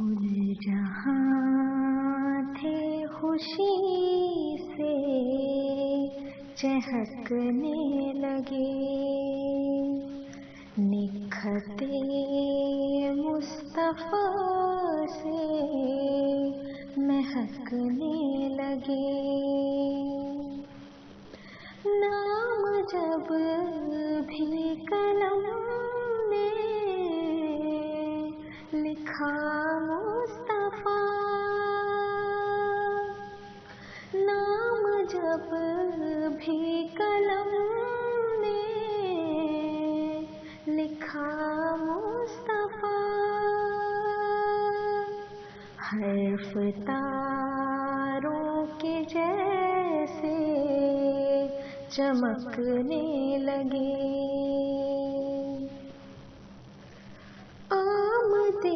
گل جہاں تھے خوشی سے چہکنے لگے، نکھتے مصطفیٰ سے مہکنے لگے۔ نام جب بھی قلم نے لکھا مصطفیٰ، نام جب بھی قلم نے لکھا مصطفیٰ، حرف تاروں کے جیسے چمکنے لگے۔ آمدِ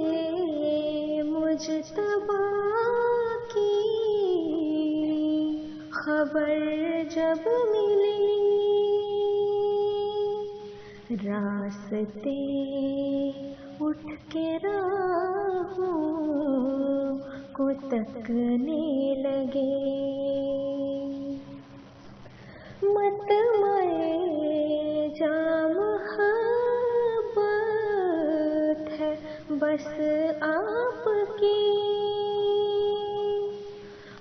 مجتبیٰ کی خبر جب ملی، راستے اٹھ کے راہوں کو تکنے لگے۔ مطمع جام محبت ہے بس آپ کی،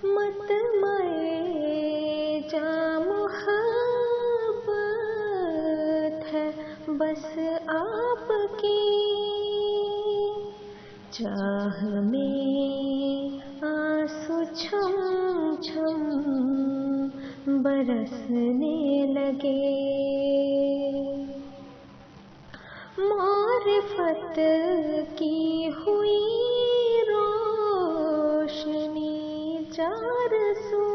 مطمع جام محبت ہے بس آپ کی، چاہ میں آنسو چھم چھم برسنے لگے۔ معرفت کی ہوئی روشنی چار سو،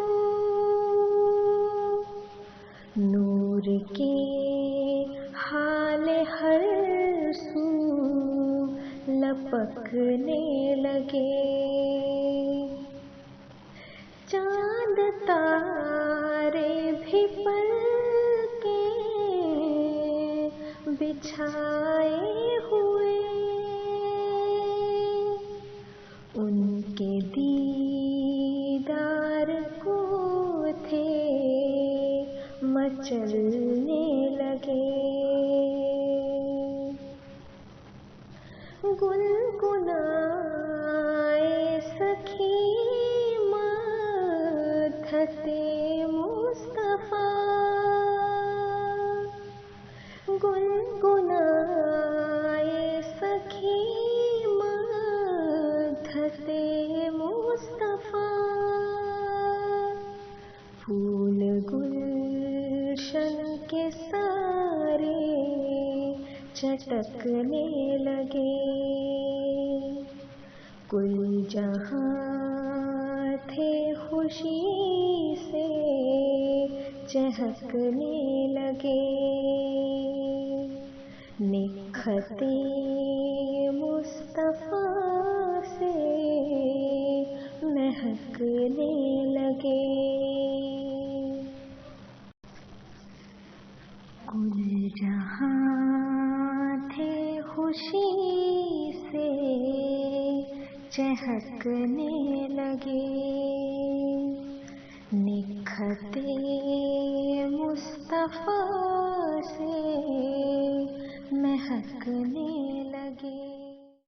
نور کے حال ہر سو لپکنے لگے۔ چاند تارے بھی پلکیں بچھائے ہوئے، ان کے دیدار کو تھے مچلنے لگے۔ گنگنائے سکھی مدحتِ مصطفیٰ، گنگنائے سکھی مدحتِ مصطفیٰ، پھول گلشن کے سارے چٹکنے لگے۔ گل جہاں تھے خوشی سے چہکنے لگے، نکھتے مصطفیٰ سے مہکنے لگے۔ گل جہاں تھے خوشی سے چہکنے لگے، نکھتے مصطفیٰ سے مہکنے